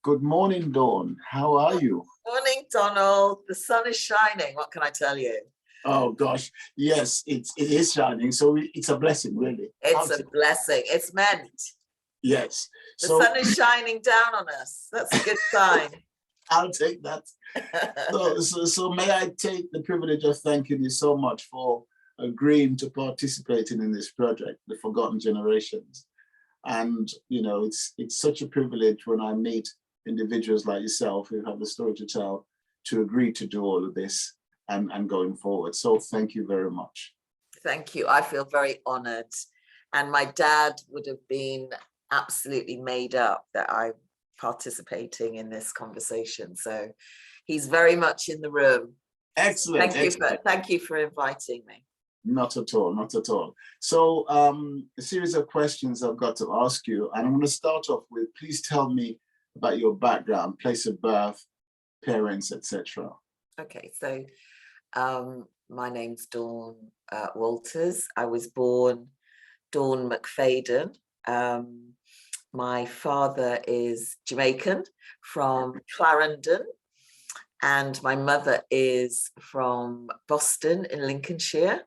Good morning, Dawn. How are you? Morning, Donald. The sun is shining. What can I tell you? Oh gosh, yes, it is shining. So it's a blessing, really. It's a blessing. It's meant. Yes. The So sun is shining down on us. That's a good sign. I'll take that. So may I take the privilege of thanking you so much for agreeing to participating in this project, The Forgotten Generations. And it's such a privilege when I meet individuals like yourself who have a story to tell to agree to do all of this and going forward. So thank you very much. Thank you. I feel very honored. And my dad would have been absolutely made up that I'm participating in this conversation. So he's very much in the room. Excellent. Thank you for inviting me. Not at all, not at all. So a series of questions I've got to ask you, and I'm going to start off with, please tell me about your background, place of birth, parents, etc. Okay, so my name's Dawn Walters. I was born Dawn McFadden. My father is Jamaican from Clarendon, and my mother is from Boston in Lincolnshire.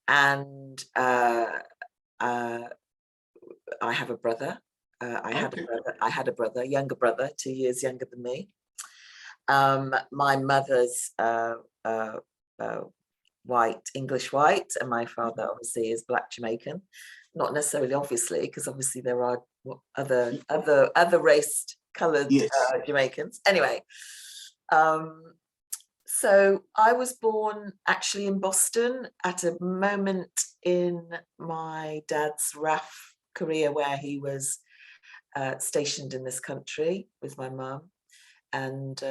And I have a brother. I had a brother, younger brother, 2 years younger than me. My mother's white, English white, and my father obviously is Black Jamaican. Not necessarily, obviously, because obviously there are other raced coloured Jamaicans. Anyway, so I was born actually in Boston at a moment in my dad's RAF career where he was stationed in this country with my mum. And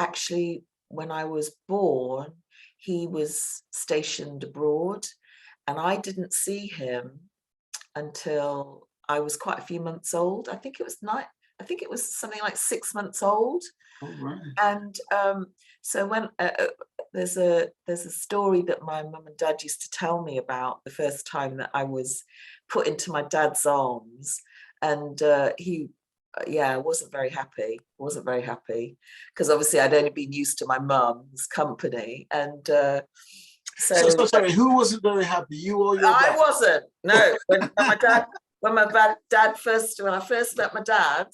actually, when I was born, he was stationed abroad, and I didn't see him until I was quite a few months old. I think it was something like 6 months old. Oh, right. And so when there's a story that my mum and dad used to tell me about the first time that I was put into my dad's arms, and he wasn't very happy because obviously I'd only been used to my mum's company. And so sorry, who wasn't very happy, you or your dad? I wasn't. No. when I first met my dad,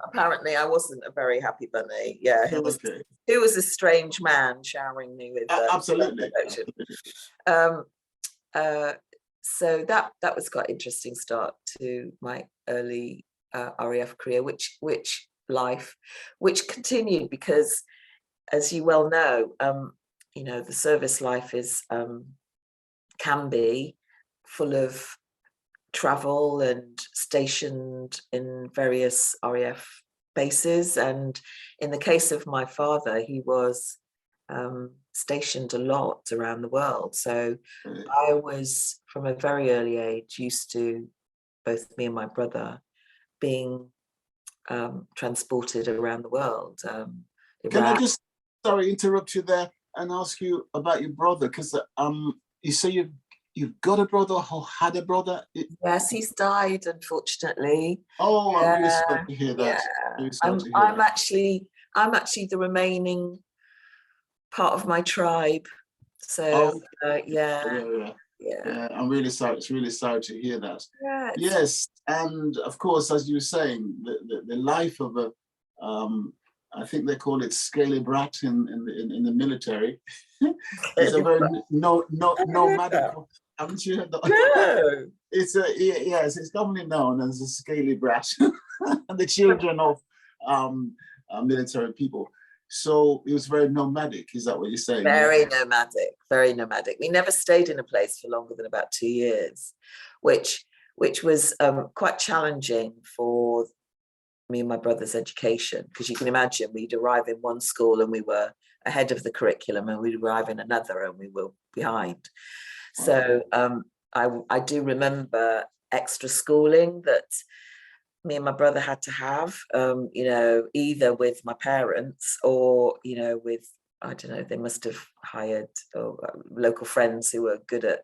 apparently I wasn't a very happy bunny. Yeah, who was a strange man showering me with absolutely. So that was quite an interesting start to my early RAF career, which continued because, as you well know, the service life is can be full of travel and stationed in various RAF bases. And in the case of my father, he was stationed a lot around the world. So I was, from a very early age, used to, both me and my brother, being transported around the world. Can I just, sorry, interrupt you there and ask you about your brother? Because you say you've got a brother or had a brother? Yes, he's died, unfortunately. Oh, I'm really sorry to hear that. Yeah. I'm actually the remaining part of my tribe. So yeah, I'm really sorry. It's really sorry to hear that. Yeah, yes, and of course, as you were saying, the life of a I think they call it scaly brat in the military. It's a very nomadic. Haven't you heard that? No. It's commonly known as a scaly brat, and the children of military people. So it was very nomadic. Is that what you're saying? Very nomadic, very nomadic. We never stayed in a place for longer than about 2 years, which was quite challenging for me and my brother's education, because you can imagine we'd arrive in one school and we were ahead of the curriculum, and we'd arrive in another and we were behind. Wow. So I do remember extra schooling that me and my brother had to have, either with my parents or, with, I don't know, they must have hired local friends who were good at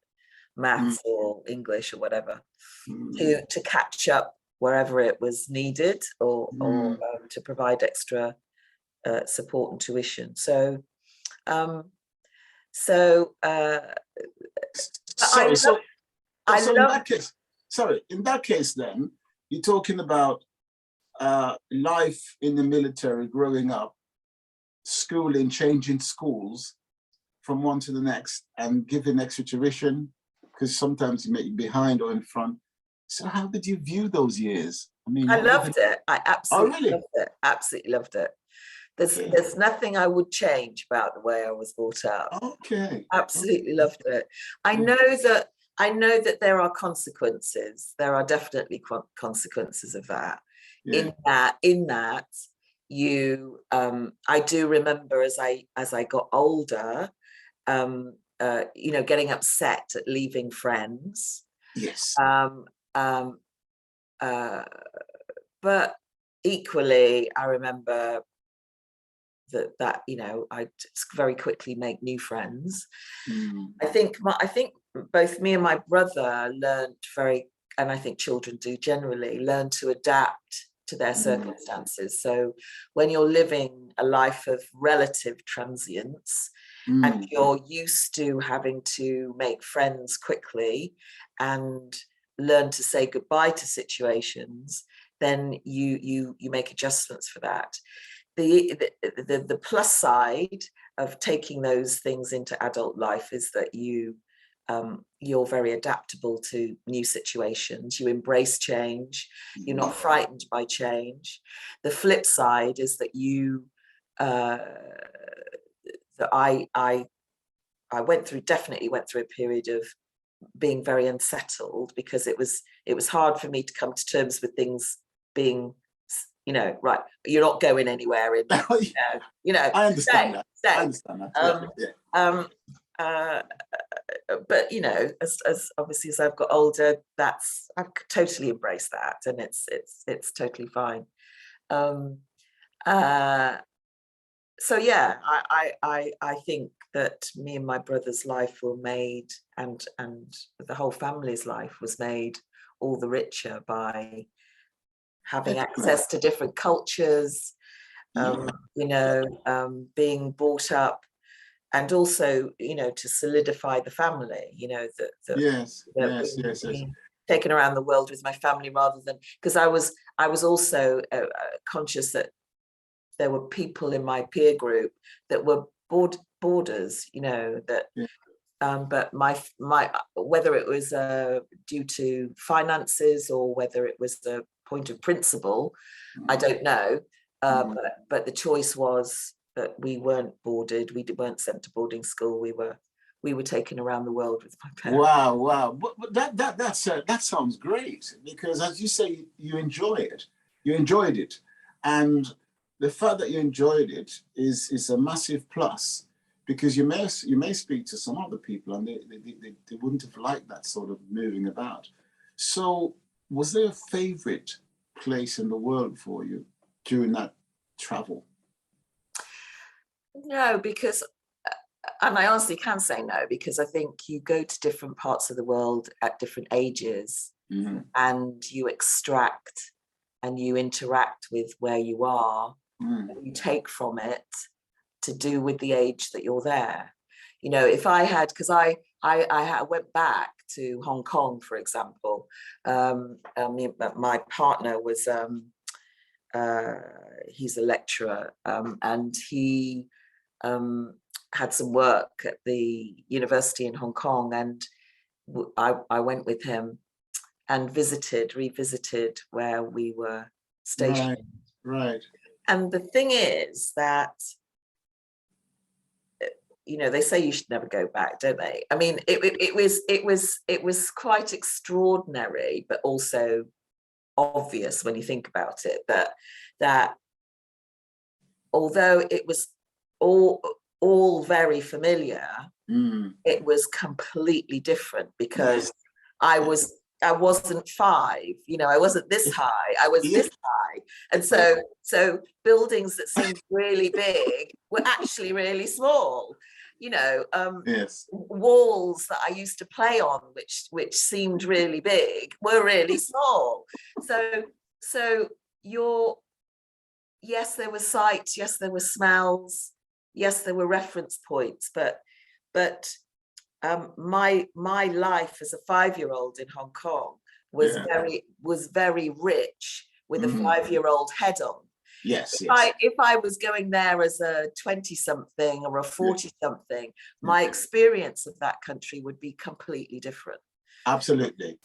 maths or English or whatever to catch up wherever it was needed, or to provide extra support and tuition. So in that case, then you're talking about life in the military, growing up, schooling, changing schools from one to the next, and giving extra tuition because sometimes you may be behind or in front. So how did you view those years? I mean, I loved it. I absolutely loved it. Absolutely loved it. There's nothing I would change about the way I was brought up. Okay. Absolutely loved it. I know that there are consequences. There are definitely consequences of that. Yeah. In that you I do remember as I got older, getting upset at leaving friends. Yes. But equally, I remember that I very quickly make new friends. I think both me and my brother learned and I think children do generally, learn to adapt to their circumstances. So when you're living a life of relative transience, and you're used to having to make friends quickly and learn to say goodbye to situations, then you make adjustments for that. The plus side of taking those things into adult life is that you're very adaptable to new situations. You embrace change. You're not frightened by change. The flip side is that I definitely went through a period of being very unsettled, because it was hard for me to come to terms with things being, right, you're not going anywhere in, I understand that. I understand that. But as obviously as I've got older, I've totally embraced that, and it's totally fine. So yeah, I think that me and my brother's life were made, and the whole family's life was made all the richer by having access to different cultures, being brought up, and also, to solidify the family, yes. taken around the world with my family, rather than, because I was also conscious that there were people in my peer group that were boarders, but my whether it was due to finances or whether it was the point of principle, I don't know. But the choice was that we weren't boarded. We weren't sent to boarding school. We were taken around the world with my parents. Wow! But that sounds great, because as you say, you enjoy it. You enjoyed it, and the fact that you enjoyed it is a massive plus, because you may speak to some other people and they wouldn't have liked that sort of moving about. So was there a favorite place in the world for you during that travel? No, because, and I honestly can say no, because I think you go to different parts of the world at different ages, and you extract and you interact with where you are, and you take from it to do with the age that you're there. If I had, because I went back to Hong Kong, for example. My partner was, he's a lecturer, and he had some work at the university in Hong Kong, and I went with him and revisited where we were stationed. Right. And the thing is that, they say you should never go back, don't they? I mean, it was quite extraordinary, but also obvious when you think about it, that although it was all very familiar, it was completely different, because I wasn't 5, I wasn't this high, I was this high. And so buildings that seemed really big were actually really small. you know, Yes. walls that I used to play on, which seemed really big, were really small. So yes, there were sights, yes, there were smells, yes, there were reference points, but my life as a 5-year-old in Hong Kong was very rich with a 5-year-old head on. Yes, If I was going there as a 20-something or a 40-something, my experience of that country would be completely different. Absolutely.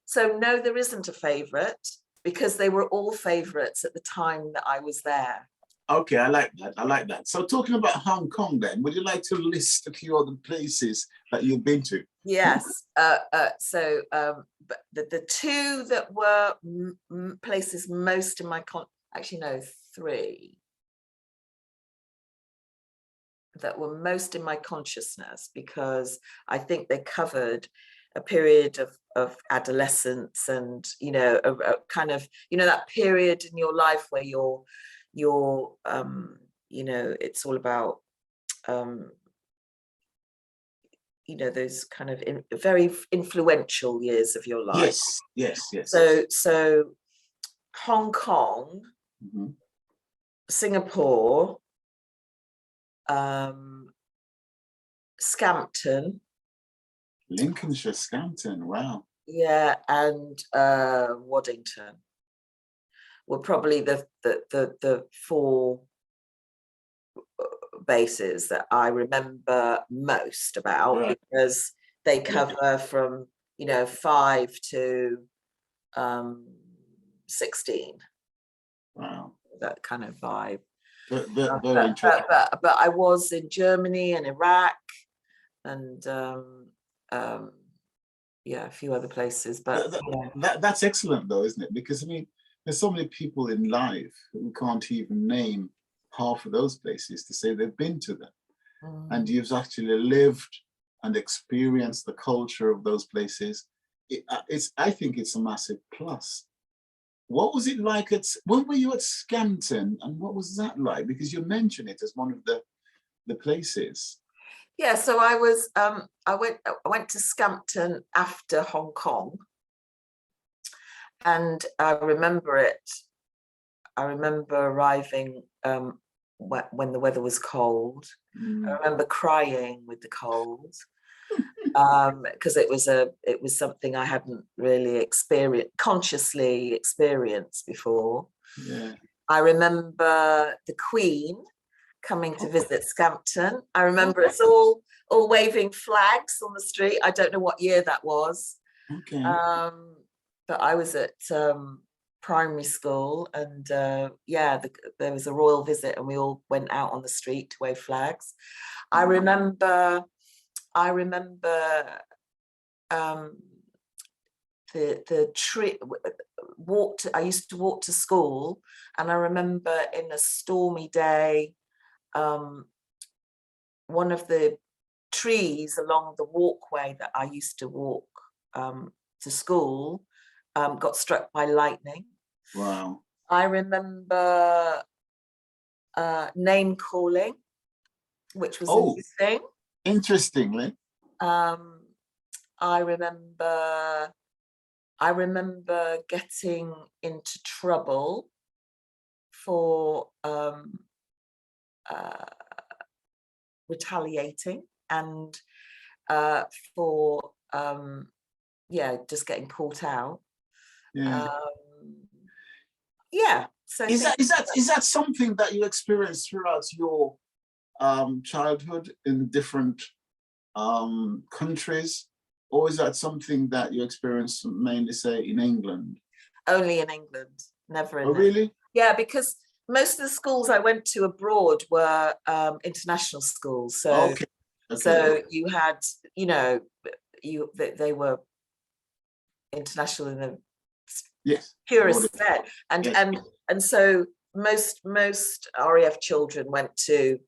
So no, there isn't a favorite, because they were all favorites at the time that I was there. Okay, I like that. So talking about Hong Kong then, would you like to list a few other places that you've been to? Yes. But the two that were places most in my actually no, 3 that were most in my consciousness, because I think they covered a period of adolescence, and a kind of that period in your life where you're it's all about those kind of very influential years of your life. Yes. So Hong Kong, Singapore, Scampton, Lincolnshire, Scampton, wow. Yeah, and Waddington were probably the 4 bases that I remember most about, because they cover from 5 to 16. Wow, that kind of vibe. Very interesting. But I was in Germany and Iraq and a few other places. But that's excellent though, isn't it? Because I mean, there's so many people in life who can't even name half of those places to say they've been to them. And you've actually lived and experienced the culture of those places. I think it's a massive plus. What was it like when were you at Scampton, and what was that like? Because you mentioned it as one of the places. Yeah, so I was I went to Scampton after Hong Kong, and I remember it. I remember arriving when the weather was cold. I remember crying with the cold, because it was something I hadn't really consciously experienced before. Yeah. I remember the Queen coming to visit Scampton. I remember us all waving flags on the street. I don't know what year that was. Okay. But I was at primary school, and there was a royal visit, and we all went out on the street to wave flags. I remember the tree I used to walk to school, and I remember in a stormy day, one of the trees along the walkway that I used to walk to school got struck by lightning. Wow. I remember name calling, which was a new thing. Interestingly. I remember getting into trouble for retaliating, and for just getting caught out. So is that something that you experienced throughout your childhood in different countries, or is that something that you experienced mainly, say, in England? Only in England, never in really? Yeah, because most of the schools I went to abroad were international schools. So so you had, they were international in the purest sense, and so most RAF children went to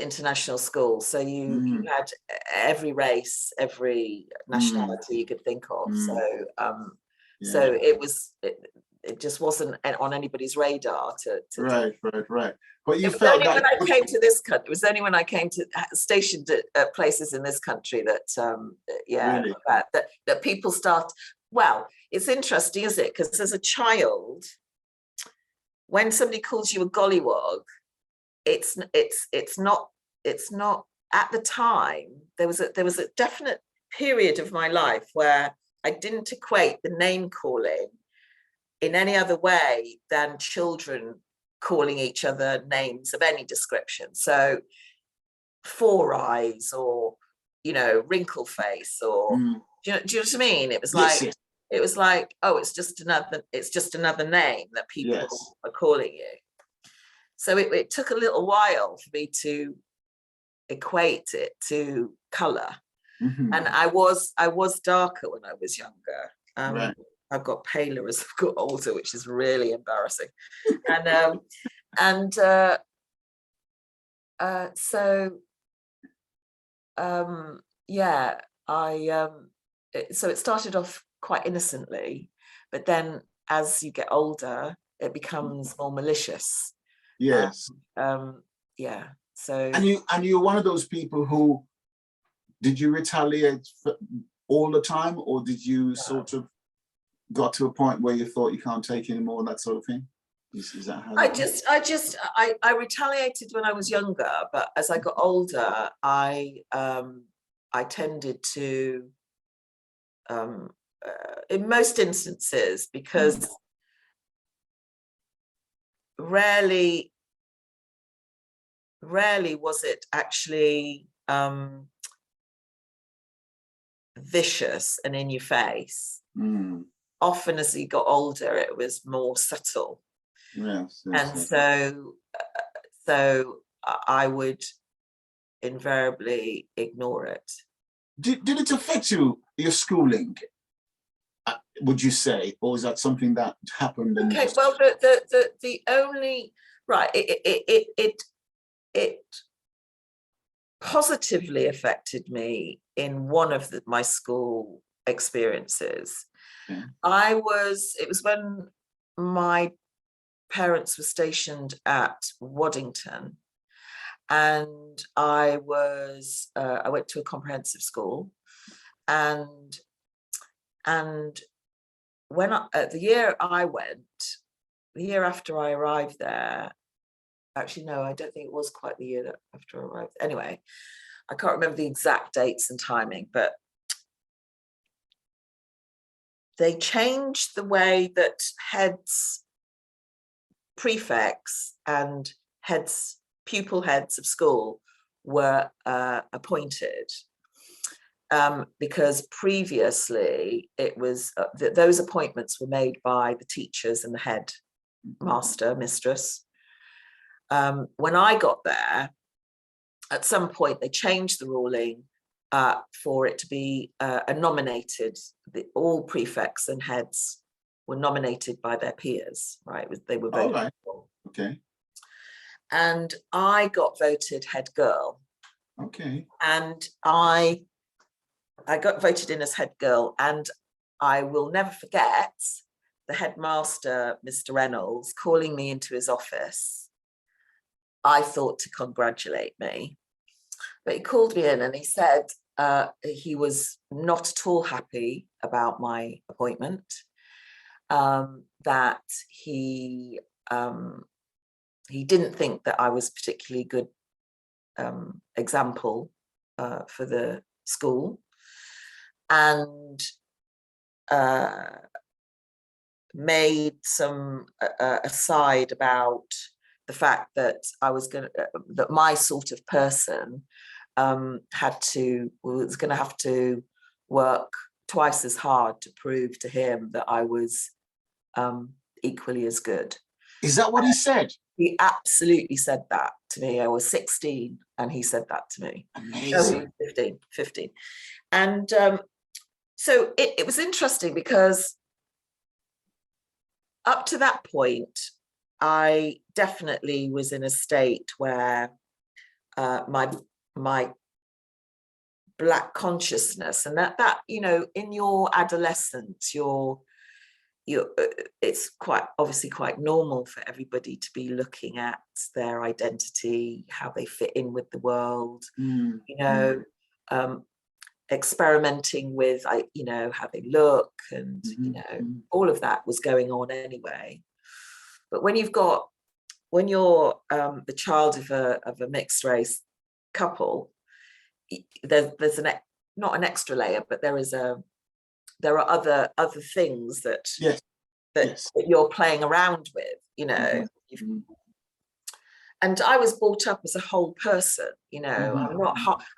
international schools. So you had every race, every nationality you could think of. So so it just wasn't on anybody's radar to Right. But you it was felt only that when I came to this country. It was only when I came to stationed at places in this country that really, that people start. Well, it's interesting, is it? Because as a child, when somebody calls you a gollywog, it's not at the time. There was a definite period of my life where I didn't equate the name calling in any other way than children calling each other names of any description. So Four Eyes, or wrinkle face, or do you know what I mean? It was like, yes. it was like, oh, it's just another name that people are calling you. So it took a little while for me to equate it to color. And I was darker when I was younger. Right. I've got paler as I've got older, which is really embarrassing. So it started off quite innocently, but then as you get older, it becomes more malicious. Yes. Yeah. So. And you're one of those people who, did you retaliate all the time, or did you sort of got to a point where you thought you can't take anymore, that sort of thing? Is that how? I retaliated when I was younger, but as I got older, I tended to, in most instances, because rarely was it actually vicious and in your face. Often as you got older, it was more subtle. Yes. And so I would invariably ignore it. Did it affect your schooling, would you say, or is that something that happened? And okay, well, the only, right, it positively affected me in one of my school experiences. Yeah. It was when my parents were stationed at Waddington, and I went to a comprehensive school, and when the year after I arrived there, actually no, I don't think it was quite the year after I arrived. Anyway, I can't remember the exact dates and timing, but they changed the way that heads, prefects, and pupil heads of school were appointed, because previously it was those appointments were made by the teachers and the head master, mistress. When I got there, at some point they changed the ruling for it to be nominated. All prefects and heads were nominated by their peers, right? They were voted. Right. Okay. And I got voted head girl. Okay. And I got voted in as head girl, and I will never forget the headmaster, Mr. Reynolds, calling me into his office. I thought to congratulate me, but he called me in and he said he was not at all happy about my appointment, that he didn't think that I was a particularly good example for the school, and made some aside about the fact that that my sort of person was going to have to work twice as hard to prove to him that I was equally as good. Is that what he said? He absolutely said that to me. I was 16 and he said that to me. Amazing. 15. And so it was interesting, because up to that point, I definitely was in a state where my Black consciousness, and that in your adolescence, you're it's quite obviously quite normal for everybody to be looking at their identity, how they fit in with the world, you know, experimenting with, you know, how they look, and you know, all of that was going on anyway. But when you're the child of a mixed race couple, there's not an extra layer, but there are other things that that you're playing around with, you know. And I was brought up as a whole person, you know.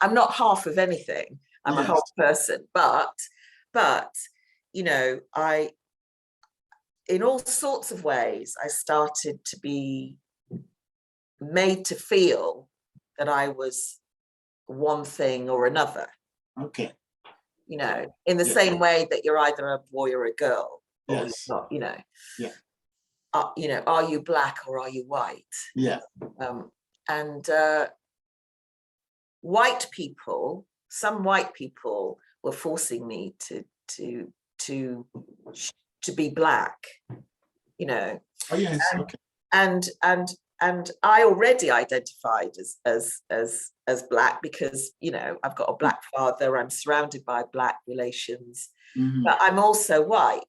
I'm not half of anything. I'm a whole person, but you know, in all sorts of ways, I started to be made to feel that I was one thing or another. Okay. You know, in the same way that you're either a boy or a girl, or you're not, you know. Yeah. You know, are you black or are you white? Yeah. And white people, some white people were forcing me to be black, you know. Oh yes. And I already identified as black because, you know, I've got a black father, I'm surrounded by black relations, but I'm also white.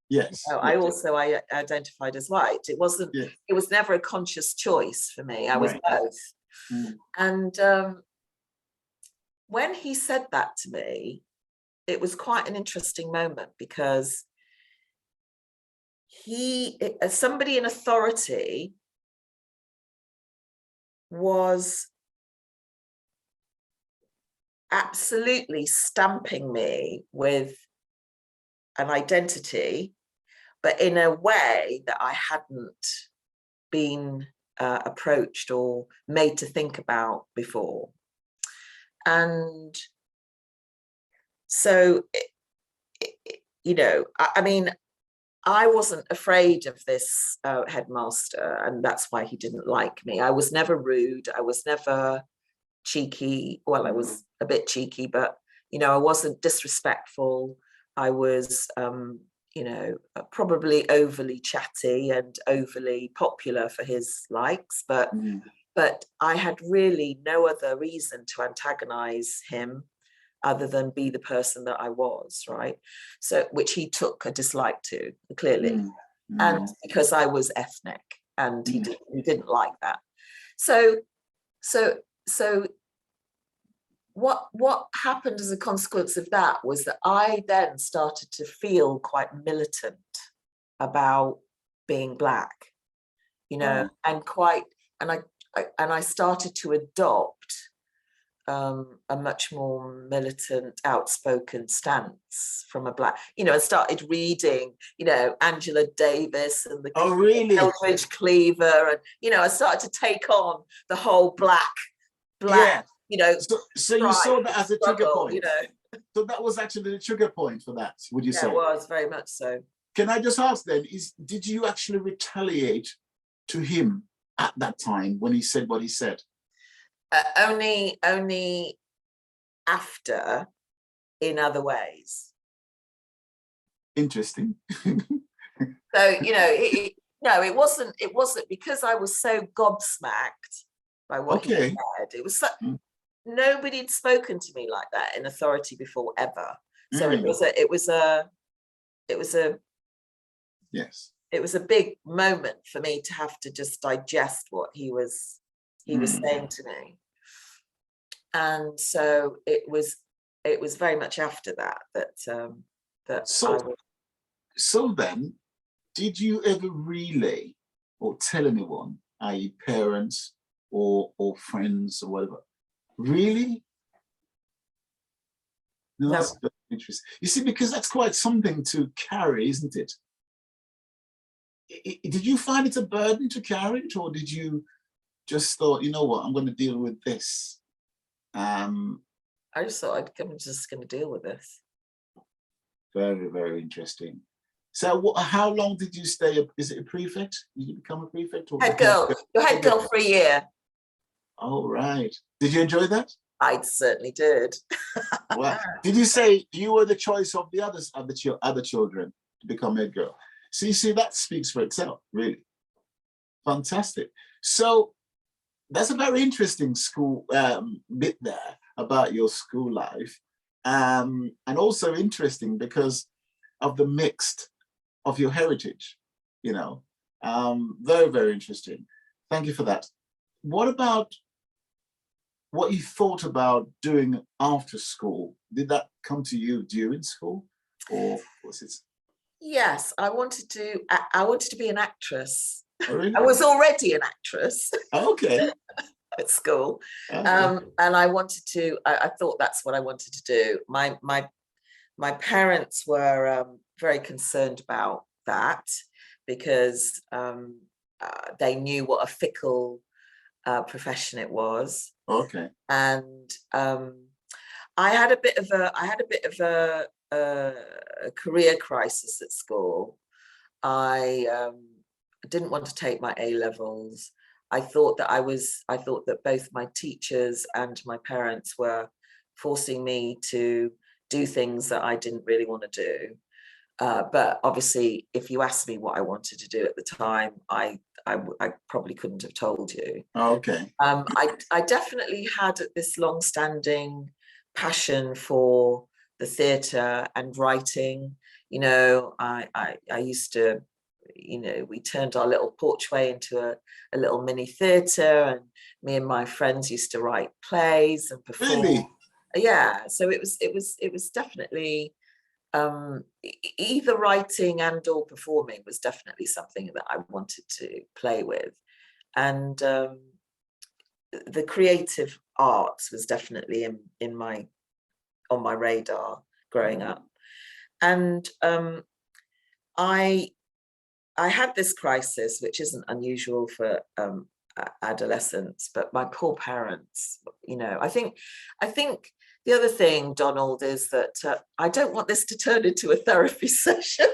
Yes. So I identified as white. It wasn't, it was never a conscious choice for me. I was both. And when he said that to me, it was quite an interesting moment, because as somebody in authority, was absolutely stamping me with an identity, but in a way that I hadn't been approached or made to think about before. And so, you know, I mean, I wasn't afraid of this headmaster, and that's why he didn't like me. I was never rude. I was never cheeky. Well, I was a bit cheeky, but, you know, I wasn't disrespectful. I was, you know, probably overly chatty and overly popular for his likes, but I had really no other reason to antagonize him other than be the person that I was, right? So, which he took a dislike to, clearly. And because I was ethnic, and he didn't like that. So what happened as a consequence of that was that I then started to feel quite militant about being black, you know, and I started to adopt a much more militant, outspoken stance from a black, you know, I started reading, you know, Angela Davis and the Eldridge Cleaver, and, you know, I started to take on the whole black, you know. So you saw that as a trigger point, you know. So that was actually the trigger point for that, would you say? It was very much so. Can I just ask then, did you actually retaliate to him at that time when he said what he said? Only after, in other ways. Interesting. So, you know, it wasn't because I was so gobsmacked by what he said. It was nobody had spoken to me like that in authority before, ever. So it was a big moment for me to have to just digest what he was saying to me. And so it was very much after that so then, did you ever relay or tell anyone, i.e. parents or friends or whatever? Really? No, that's very interesting. You see, because that's quite something to carry, isn't it? Did you find it a burden to carry it, or did you just thought, you know what, I'm going to deal with this? I just thought I'm just going to deal with this. Very, very interesting. So how long did you stay? Is it a prefect? Did you become a prefect? Or head girl. Your head girl for a year. Oh, right. Did you enjoy that? I certainly did. Well, did you say you were the choice of the other children to become head girl? So you see, that speaks for itself, really. Fantastic. So that's a very interesting school bit there about your school life. And also interesting because of the mixed of your heritage, you know. Very, very interesting. Thank you for that. What about what you thought about doing after school? Did that come to you during school, or was it? Yes, I wanted to be an actress. Oh, really? I was already an actress Okay. at school. Okay. And I wanted to, I thought that's what I wanted to do. My parents were very concerned about that because they knew what a fickle profession it was. Okay. And I had a bit of a career crisis at school. I didn't want to take my A levels. I thought that both my teachers and my parents were forcing me to do things that I didn't really want to do. But obviously, if you asked me what I wanted to do at the time, I probably couldn't have told you. Okay. I definitely had this long-standing passion for the theatre and writing. You know, I used to, you know, we turned our little porchway into a little mini theatre, and me and my friends used to write plays and perform. Really? Yeah, so it was definitely either writing and or performing was definitely something that I wanted to play with, and the creative arts was definitely on my radar growing up. And I had this crisis, which isn't unusual for adolescents, but my poor parents, you know, I think the other thing, Donald, is that I don't want this to turn into a therapy session.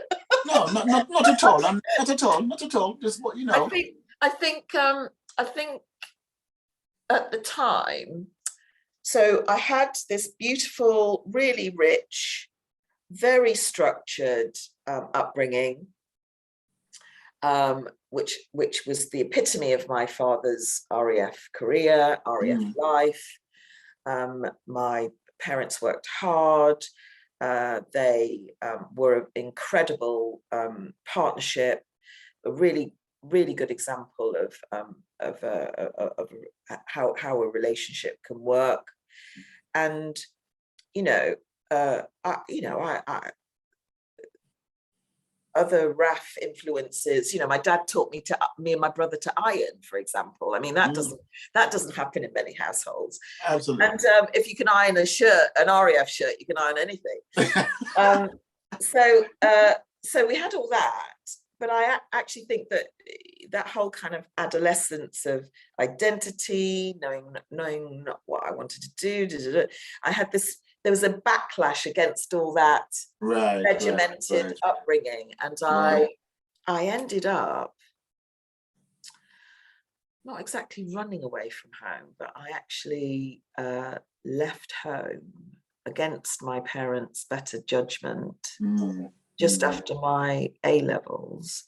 No, not at all. Not at all. Not at all. Just what you know. I think at the time, so I had this beautiful, really rich, very structured upbringing, which was the epitome of my father's RAF career, RAF life. My parents worked hard. They were an incredible partnership, a really, really good example of how a relationship can work. And other RAF influences, my dad taught me and my brother to iron, for example. I mean, that doesn't happen in many households. Absolutely. And if you can iron a shirt, an RAF shirt, you can iron anything. So we had all that, but I actually think that whole kind of adolescence of identity, knowing what I wanted to do, there was a backlash against all that regimented upbringing, and I ended up not exactly running away from home, but I actually left home against my parents' better judgment just after my A levels,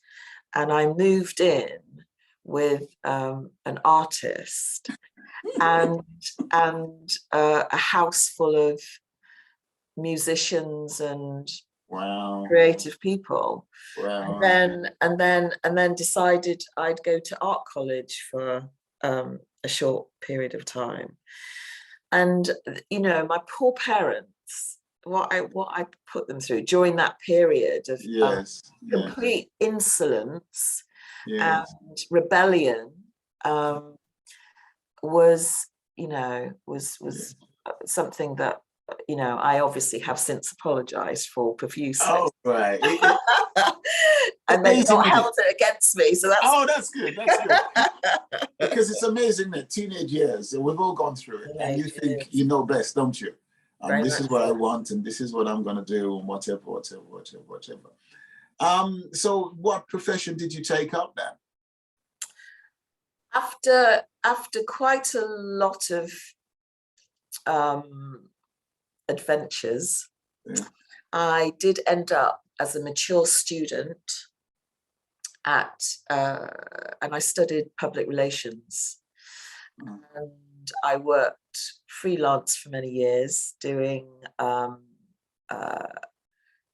and I moved in with an artist and a house full of musicians and creative people. And then decided I'd go to art college for a short period of time. And my poor parents, what I put them through during that period of complete insolence and rebellion was something that I obviously have since apologized for profusely. Oh, right. And they've not held it against me, so that's good. That's good. Because it's amazing that teenage years, we've all gone through it, and you think you know best, don't you? And this is what I want, and this is what I'm going to do, and whatever. So what profession did you take up then? After quite a lot of adventures, I did end up as a mature student and I studied public relations. Mm. And I worked freelance for many years doing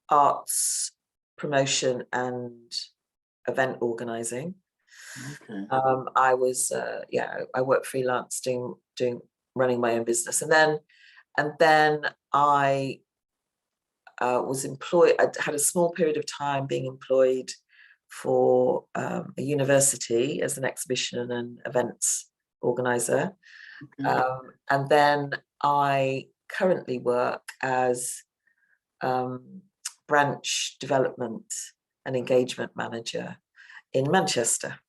arts promotion and event organizing. Okay. I was I worked freelance doing running my own business, and then I was employed. I had a small period of time being employed for a university as an exhibition and events organizer. Okay. And then I currently work as branch development and engagement manager in Manchester.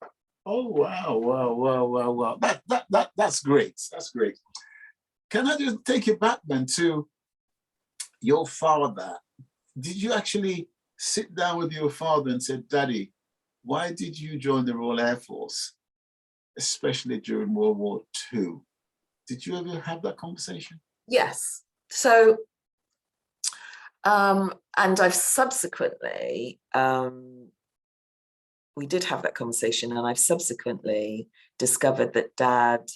Oh wow, wow, wow, wow, wow. That's great. That's great. Can I just take you back then to your father? Did you actually sit down with your father and say, Daddy, why did you join the Royal Air Force, especially during World War II? Did you ever have that conversation? Yes. So, and I've subsequently, we did have that conversation, and I've subsequently discovered that Dad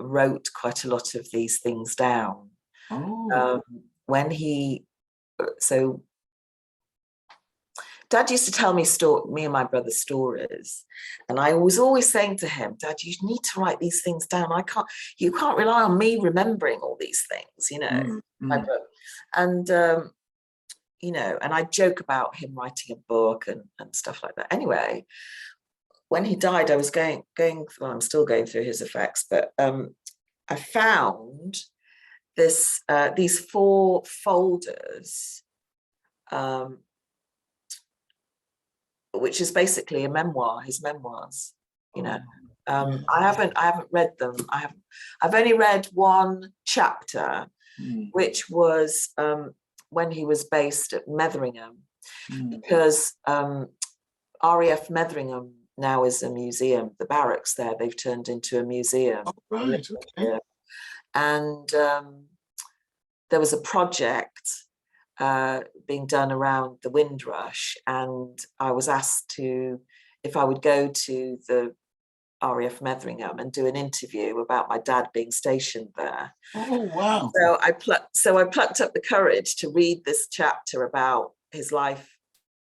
wrote quite a lot of these things down. Oh. When he, so Dad used to tell me me and my brother stories, and I was always saying to him, Dad, you need to write these things down. You can't rely on me remembering all these things, you know. My brother. And you know, and I joke about him writing a book and stuff like that. Anyway, when he died, I was going well, I'm still going through his effects, but I found these 4 folders, which is basically a memoir, his memoirs, you know. Yeah. I haven't read them. I've only read one chapter, which was when he was based at Metheringham, because RAF Metheringham now is a museum. The barracks there, they've turned into a museum. Oh, right. Okay. And there was a project being done around the Windrush, and I was asked if I would go to the RAF Metheringham and do an interview about my dad being stationed there. Oh wow! So I plucked up the courage to read this chapter about his life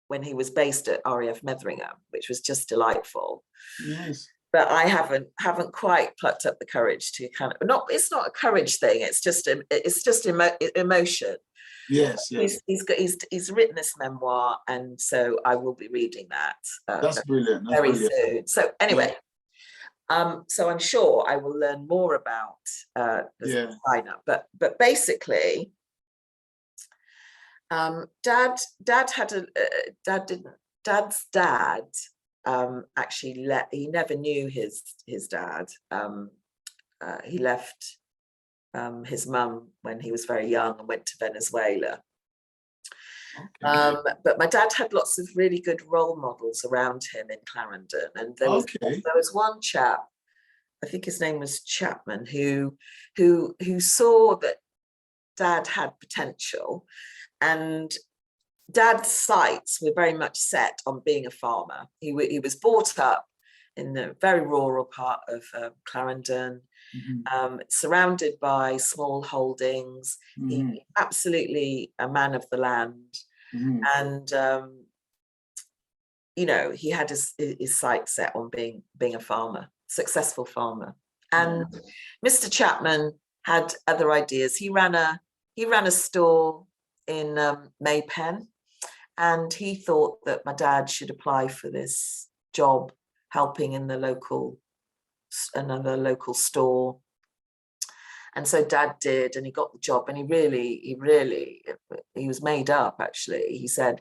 when he was based at RAF Metheringham, which was just delightful. Yes. But I haven't quite plucked up the courage to kind of it's not a courage thing. It's just emotion. Yes, yes. He's written this memoir, and so I will be reading that. That's brilliant. That's very brilliant. soon. So anyway, so I'm sure I will learn more about the sign-up. But basically, Dad's dad actually he never knew his dad. He left his mum when he was very young and went to Venezuela. Okay. But my dad had lots of really good role models around him in Clarendon, and there was one chap, I think his name was Chapman, who saw that Dad had potential, and Dad's sights were very much set on being a farmer. He was brought up in the very rural part of Clarendon, surrounded by small holdings. He absolutely a man of the land, and you know, he had his sights set on being a farmer, successful farmer. And Mr. Chapman had other ideas. He ran a store in Maypen, and he thought that my dad should apply for this job helping in another local store. And so Dad did, and he got the job, and he was made up, actually. He said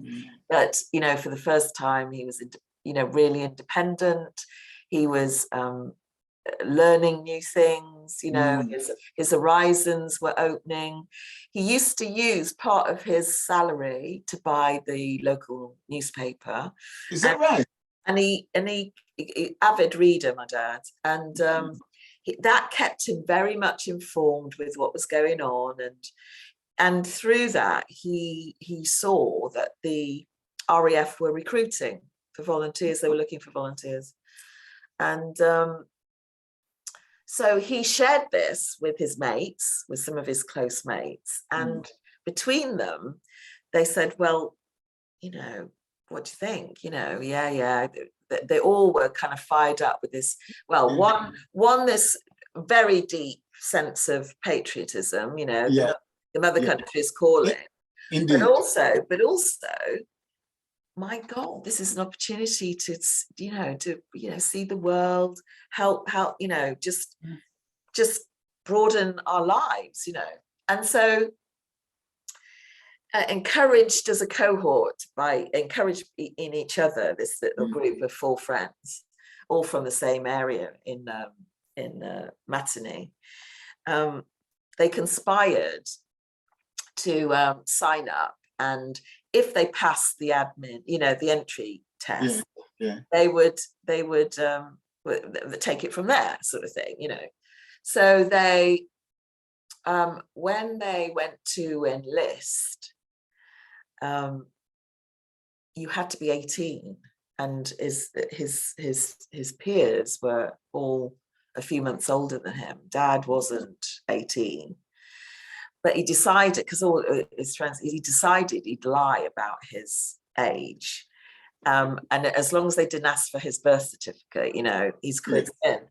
that, you know, for the first time he was, you know, really independent. He was learning new things, you know, his horizons were opening. He used to use part of his salary to buy the local newspaper. Is that right? And he avid reader, my dad, and that kept him very much informed with what was going on, and through that he saw that the RAF were recruiting for volunteers. They were looking for volunteers. And so he shared this with his mates, with some of his close mates. And between them, they said, well, you know, what do you think? You know, yeah. They all were kind of fired up with this. Well, one this very deep sense of patriotism, you know, the mother country's calling. Indeed. But also, my God, this is an opportunity to see the world, help, you know, just broaden our lives, you know. And so encouraged as a cohort encouraged in each other, this little group of 4 friends, all from the same area in Matinee, they conspired to sign up, and if they passed the admin, you know, the entry test, they would take it from there, sort of thing, you know. So they, when they went to enlist, you had to be 18, and his peers were all a few months older than him. Dad wasn't 18. But he decided, because all his friends, he decided he'd lie about his age. And as long as they didn't ask for his birth certificate, you know, he's cleared in.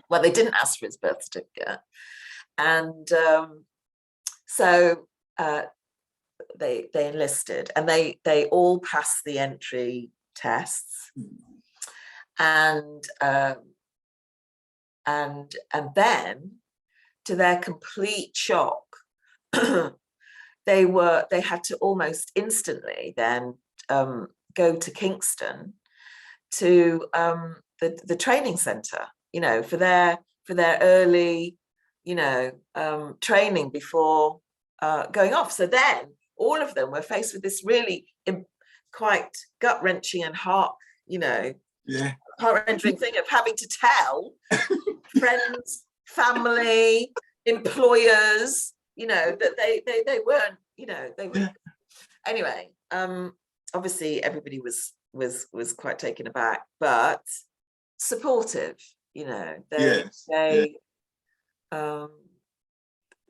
Well, they didn't ask for his birth certificate. And so they enlisted, and they all passed the entry tests. And then, to their complete shock, they had to almost instantly then go to Kingston to the training centre, you know, for their early, you know, training before going off. So then all of them were faced with this really quite gut-wrenching and heart-wrenching thing of having to tell friends, family, employers, you know, that they weren't, you know, they were. Anyway, obviously everybody was quite taken aback, but supportive, you know.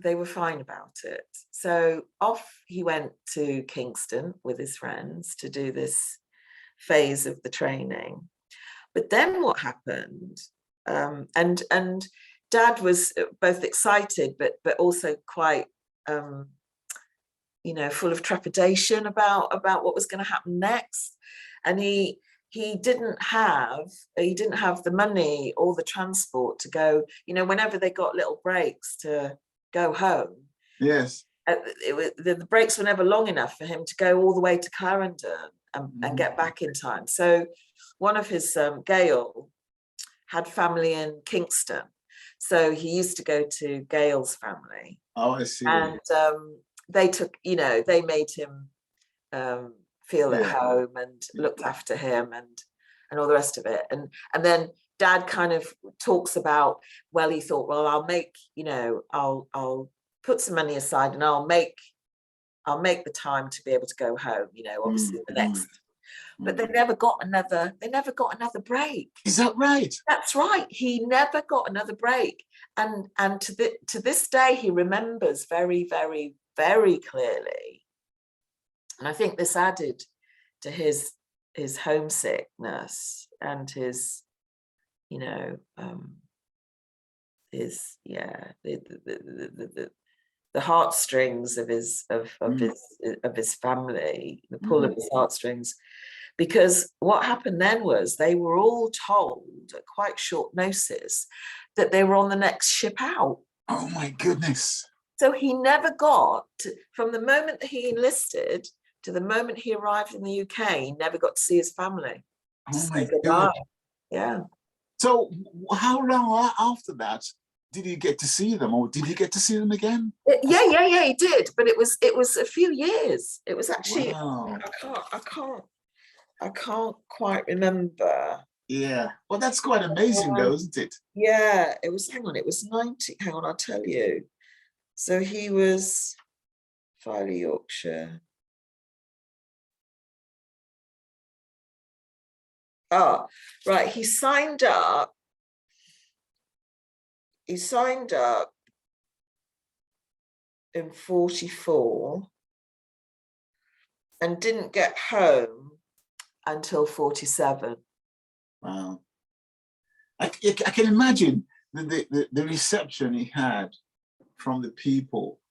They were fine about it. So off he went to Kingston with his friends to do this phase of the training. But then what happened, and Dad was both excited but also quite you know, full of trepidation about what was going to happen next. And he didn't have the money or the transport to go, you know, whenever they got little breaks to go home. Yes. The breaks were never long enough for him to go all the way to Clarendon and get back in time. So one of his, Gail, had family in Kingston. So he used to go to Gail's family. Oh, I see. And they took, you know, they made him feel at home and looked after him and all the rest of it. And then Dad kind of talks about, well, he thought, well, I'll make, you know, I'll put some money aside and I'll make the time to be able to go home, you know, obviously the next. But they never got another break. Is that right? That's right. He never got another break. And to this day, he remembers very, very, very clearly. And I think this added to his homesickness and his, you know, the heartstrings of his family, the pull of his heartstrings. Because what happened then was they were all told at quite short notice that they were on the next ship out. Oh my goodness. So he never got from the moment that he enlisted to the moment he arrived in the UK, he never got to see his family. Oh my God. Yeah. So how long after that did you get to see them, or did you get to see them again? Yeah, he did. But it was a few years. It was actually, wow. I can't quite remember. Yeah. Well, that's quite amazing though, isn't it? Yeah, it was, hang on, 90. Hang on, I'll tell you. So he was Filey, Yorkshire. Oh, right. He signed up in 44 and didn't get home until 47. Wow. I can imagine the reception he had from the people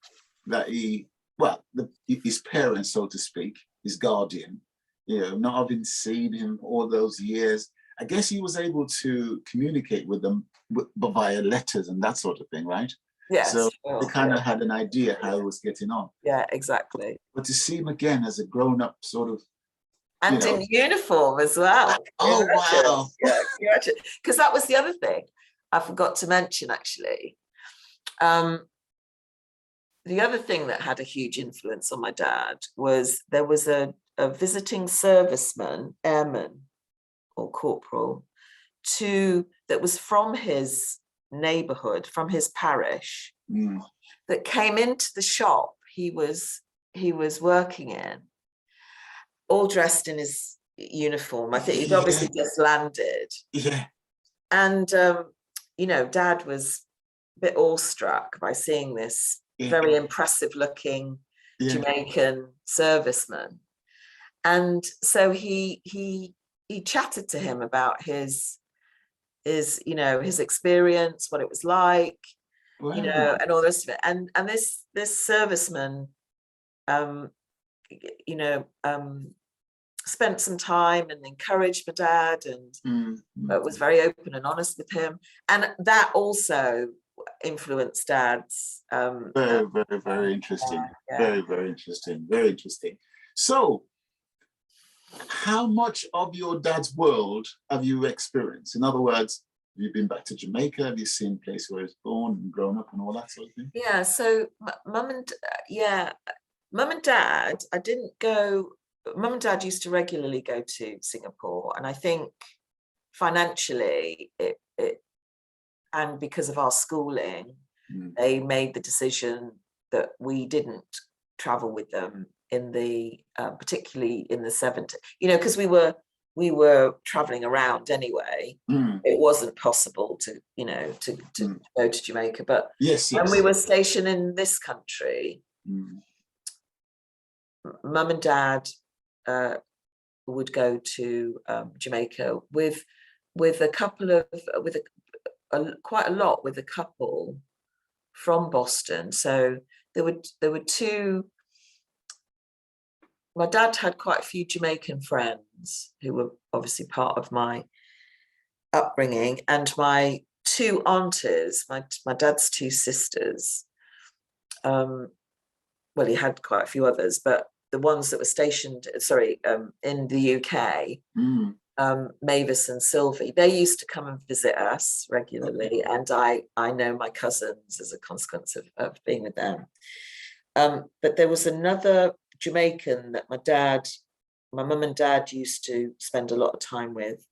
that his parents, so to speak, his guardian, not having seen him all those years. I guess he was able to communicate with them via letters and that sort of thing, right? Yes. So sure, they kind of had an idea how he was getting on. Yeah, exactly. But to see him again as a grown-up sort of, and in uniform as well. Oh, wow. Yeah, because that was the other thing I forgot to mention, actually. The other thing that had a huge influence on my dad was there was a visiting serviceman, airman or corporal, that was from his neighborhood, from his parish, that came into the shop he was working in, all dressed in his uniform. I think he'd obviously just landed. Yeah. And, Dad was a bit awestruck by seeing this very impressive looking Jamaican serviceman. And so he chatted to him about his experience, what it was like, and all the rest of it. And this serviceman, spent some time and encouraged my dad, and was very open and honest with him. And that also influenced Dad's. Very, very, very interesting. Very, very interesting. Very interesting. So, how much of your dad's world have you experienced? In other words, have you been back to Jamaica? Have you seen the place where he was born and grown up and all that sort of thing? Yeah. So, Mum and Dad, I didn't go. Mum and Dad used to regularly go to Singapore, and I think financially, it and because of our schooling, they made the decision that we didn't travel with them in the particularly in the 70s. Because we were traveling around anyway. It wasn't possible to go to Jamaica, but when we were stationed in this country, Mum and Dad would go to Jamaica with a couple of quite a lot with a couple from Boston. So there were two. My dad had quite a few Jamaican friends who were obviously part of my upbringing, and my two aunties, my dad's two sisters. Well, he had quite a few others, but the ones that were stationed, in the UK, Mavis and Sylvie, they used to come and visit us regularly, and I know my cousins as a consequence of being with them. But there was another Jamaican that my mum and dad used to spend a lot of time with,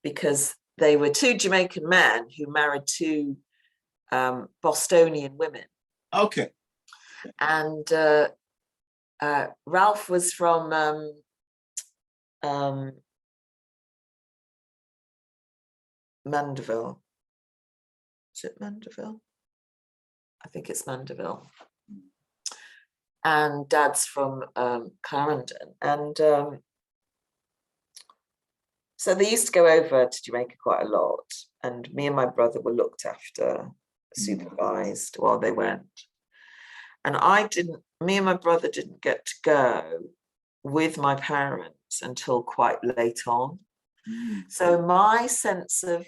because they were two Jamaican men who married two Bostonian women. Okay. And Ralph was from Mandeville. Is it Mandeville? I think it's Mandeville. And Dad's from Clarendon. And so they used to go over to Jamaica quite a lot. And me and my brother were looked after, supervised while they went. And me and my brother didn't get to go with my parents until quite late on. So my sense of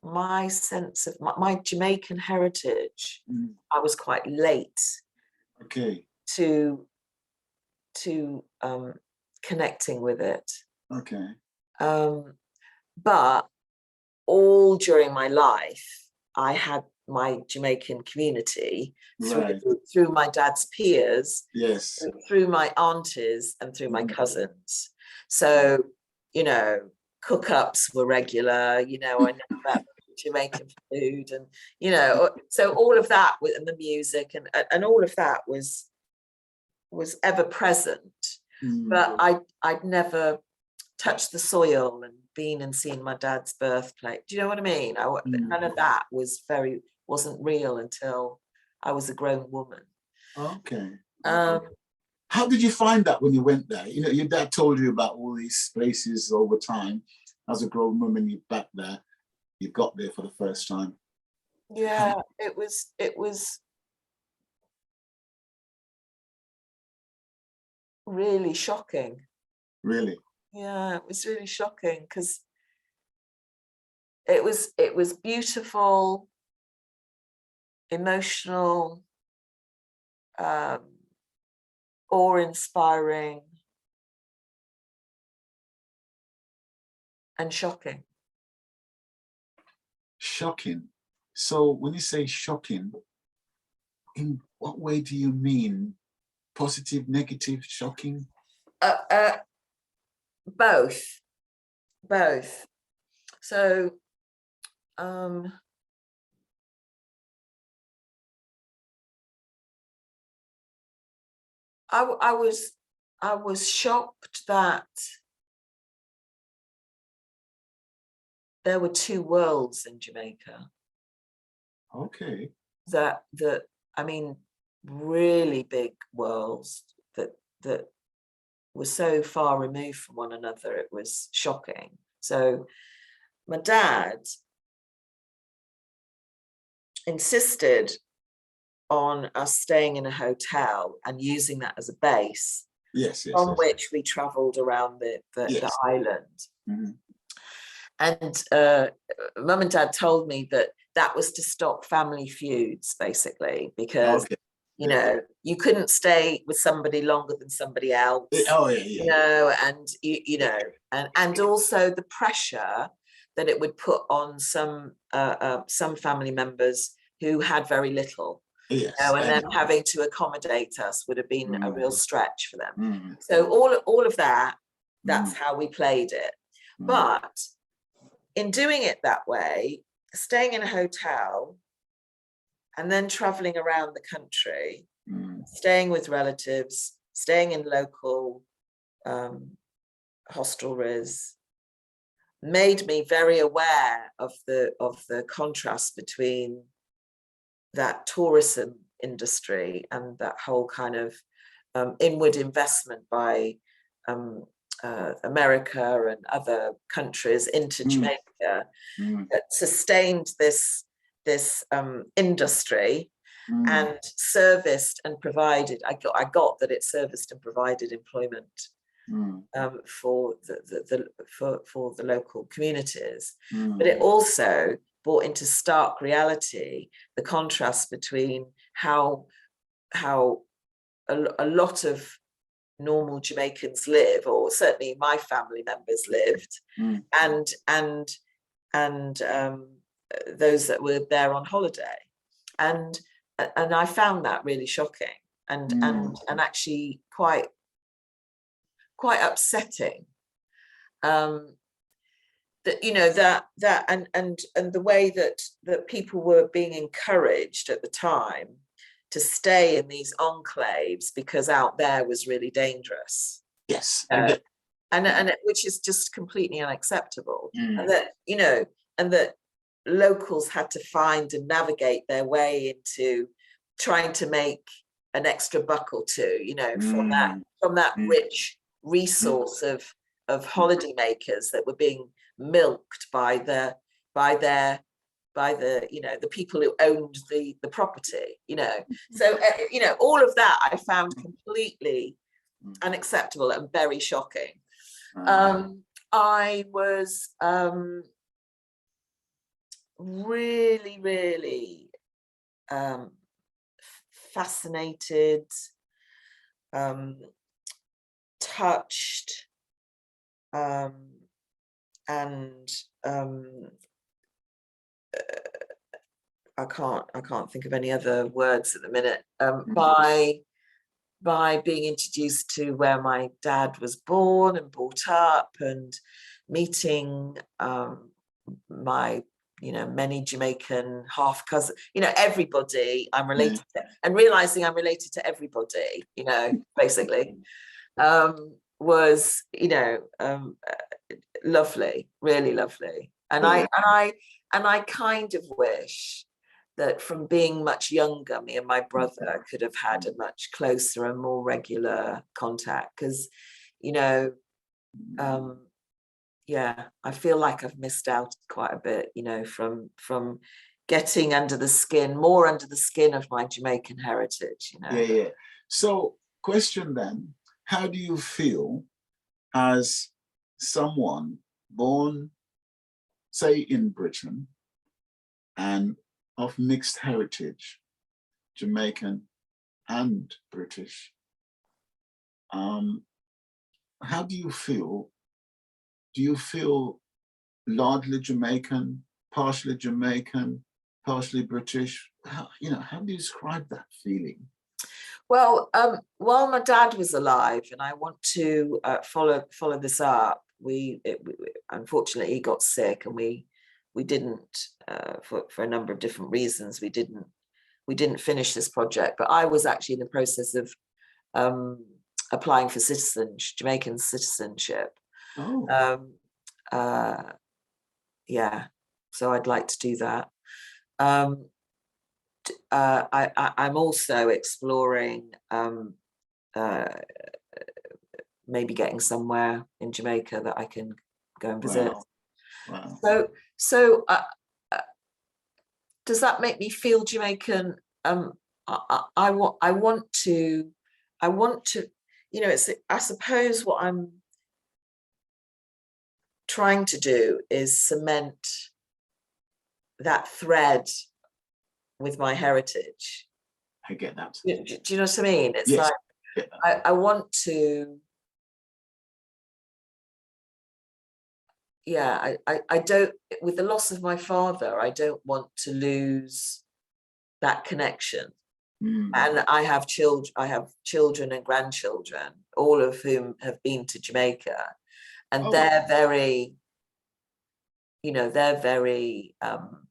my Jamaican heritage, I was quite late to connecting with it. Okay. But all during my life, I had my Jamaican community through my dad's peers, through my aunties and through my cousins. So, cook-ups were regular, I know about Jamaican food, and, so all of that, and the music and all of that was ever present. But I'd never touched the soil and been and seen my dad's birthplace. Do you know what I mean? None of that wasn't real until I was a grown woman. Okay. Um, How did you find that when you went there? You know, your dad told you about all these places over time. As a grown woman, you back there, you got there for the first time. yeah, it was really shocking. Really? Yeah, it was really shocking because it was beautiful, emotional, awe-inspiring, and shocking. Shocking. So when you say shocking, in what way do you mean? Positive, negative, shocking? Both. So I was shocked that there were two worlds in Jamaica. Okay. That I mean, really big worlds that were so far removed from one another. It was shocking. So my dad insisted on us staying in a hotel and using that as a base, yes, from yes. which we travelled around the island. Mm-hmm. And mum and dad told me that was to stop family feuds, basically, because you know, you couldn't stay with somebody longer than somebody else. Oh yeah, yeah. You know, and you know, and also the pressure that it would put on some family members who had very little. Yes. You know, and then having to accommodate us would have been a real stretch for them. Mm. So all of that's how we played it. But in doing it that way, staying in a hotel and then traveling around the country, staying with relatives, staying in local hostelries, made me very aware of the contrast between that tourism industry and that whole kind of inward investment by America and other countries into Jamaica that sustained this industry and serviced and provided. I got that it serviced and provided employment for the local communities, but it also brought into stark reality the contrast between how a lot of normal Jamaicans live, or certainly my family members lived, and those that were there on holiday, and I found that really shocking and actually quite upsetting. That, you know, that and the way that people were being encouraged at the time to stay in these enclaves because out there was really dangerous. Yes. And which is just completely unacceptable. And that, you know, and that locals had to find and navigate their way into trying to make an extra buck or two, you know, from that rich resource of holidaymakers that were being milked by the you know, the people who owned the property, you know. So you know, all of that I found completely unacceptable and very shocking. I was really fascinated, touched, and I can't think of any other words at the minute, by being introduced to where my dad was born and brought up, and meeting my, you know, many Jamaican half cousins, you know, everybody I'm related to, and realizing I'm related to everybody, you know, basically, was, you know, lovely, really lovely. And Brilliant. I kind of wish that from being much younger, me and my brother could have had a much closer and more regular contact, because, you know, yeah, I feel like I've missed out quite a bit, you know, from getting under the skin, more under the skin of my Jamaican heritage, you know. Yeah. So, question then, how do you feel as someone born, say, in Britain and of mixed heritage, Jamaican and British? How do you feel? Do you feel largely Jamaican, partially British? How do you describe that feeling? Well, while my dad was alive, and I want to follow this up, unfortunately he got sick, and we didn't, for a number of different reasons, we didn't finish this project. But I was actually in the process of applying for Jamaican citizenship. Oh. Yeah, so I'd like to do that. I'm also exploring maybe getting somewhere in Jamaica that I can go and visit. Wow. So does that make me feel Jamaican? I want to, you know, I suppose what I'm trying to do is cement that thread with my heritage. I get that. Do you know what I mean? It's yes. Like I want to. Yeah, I don't. With the loss of my father, I don't want to lose that connection. And I have children and grandchildren, all of whom have been to Jamaica, and they're very, you know, they're very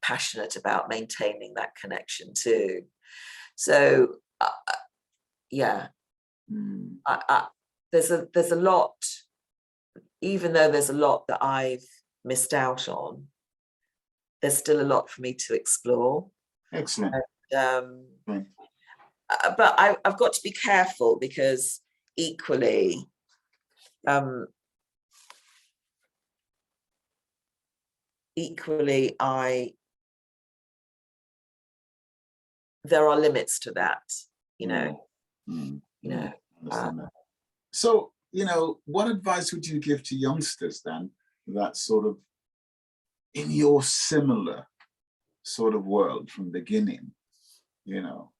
passionate about maintaining that connection too. So yeah, there's a lot, even though there's a lot that I've missed out on, there's still a lot for me to explore. Excellent. But I've got to be careful, because equally, there are limits to that, you know. You know. So, you know, what advice would you give to youngsters then, that sort of in your similar sort of world from the beginning, you know,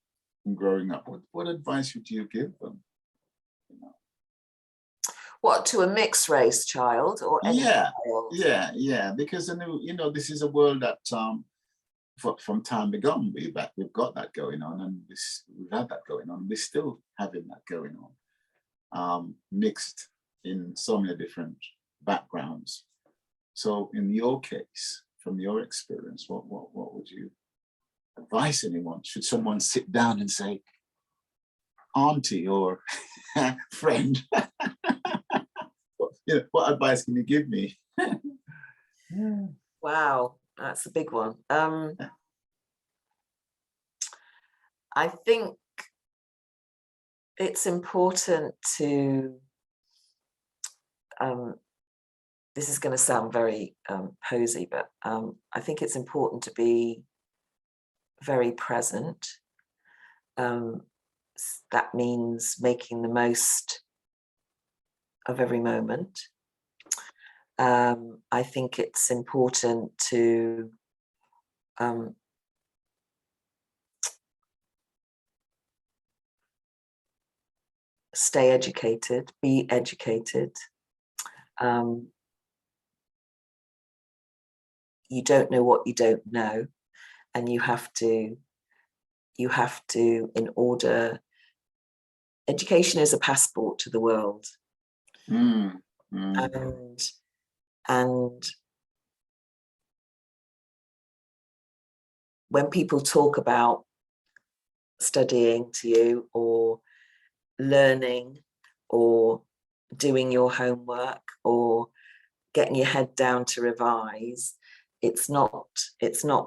from growing up? What advice would you give them? You know? What, to a mixed race child or any child? Yeah, because you know, this is a world that from time begun we've got that going on, and we've had that going on. We're still having that going on, mixed in so many different backgrounds. So, in your case, from your experience, what would you advise anyone? Should someone sit down and say, auntie or friend, what advice can you give me? Wow, that's a big one. I think it's important to, this is going to sound very posy, but I think it's important to be very present. That means making the most of every moment. I think it's important to stay educated, be educated. You don't know what you don't know, and you have to, in order, education is a passport to the world. And when people talk about studying to you, or learning, or doing your homework, or getting your head down to revise, it's not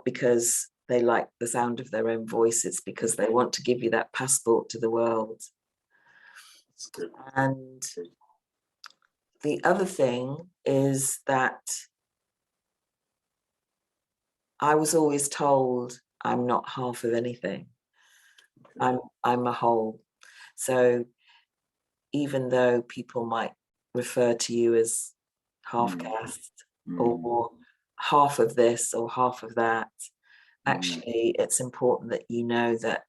because they like the sound of their own voice, it's because they want to give you that passport to the world. And the other thing is that I was always told I'm not half of anything. I'm a whole. So even though people might refer to you as half caste or half of this or half of that, actually it's important that you know that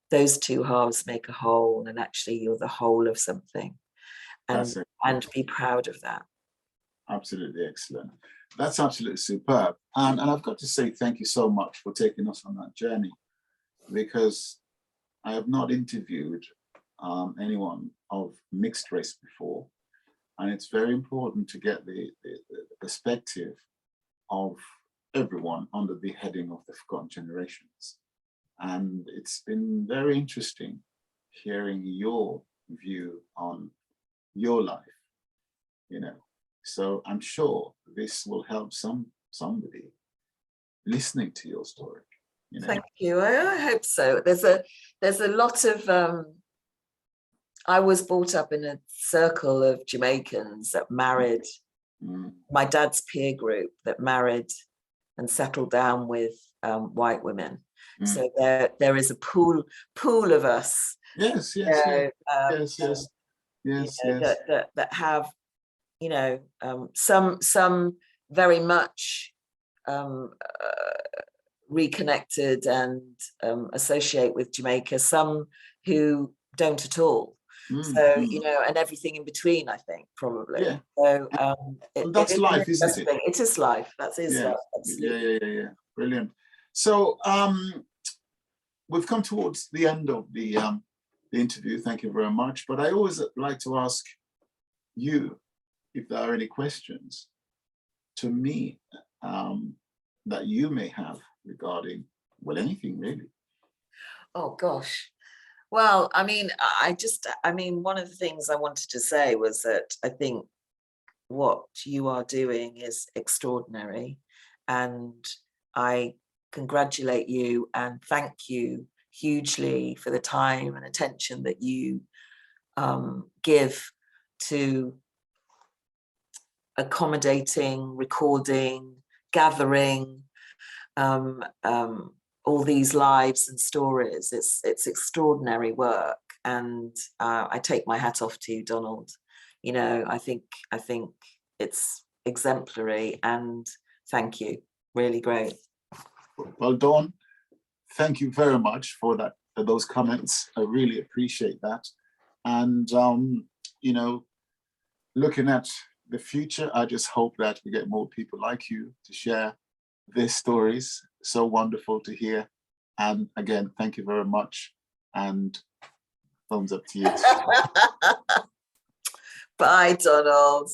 those two halves make a whole, and actually you're the whole of something, and be proud of that. Absolutely excellent. That's absolutely superb. And I've got to say thank you so much for taking us on that journey, because I have not interviewed anyone of mixed race before. And it's very important to get the perspective of everyone under the heading of the Forgotten Generations. And it's been very interesting hearing your view on your life, you know. So I'm sure this will help somebody listening to your story. You know? Thank you. I hope so. There's a lot of I was brought up in a circle of Jamaicans that married, my dad's peer group that married and settled down with white women. So there is a pool of us. Yes. That have, some very much reconnected and associate with Jamaica, some who don't at all. So, and everything in between, I think, probably. Yeah. So that's life, isn't it? It is life. That is life. Absolutely. Yeah. Brilliant. So we've come towards the end of the interview. Thank you very much. But I always like to ask you if there are any questions to me that you may have regarding, well, anything really. Oh gosh. Well, I mean, one of the things I wanted to say was that I think what you are doing is extraordinary, and I congratulate you and thank you hugely for the time and attention that you give to accommodating, recording, gathering all these lives and stories. It's extraordinary work, and I take my hat off to you, Donald. I think it's exemplary, and thank you. Really great. Well, Dawn, thank you very much for those comments. I really appreciate that. And looking at the future, I just hope that we get more people like you to share their stories. So wonderful to hear. And again, thank you very much. And thumbs up to you. Bye, Donald.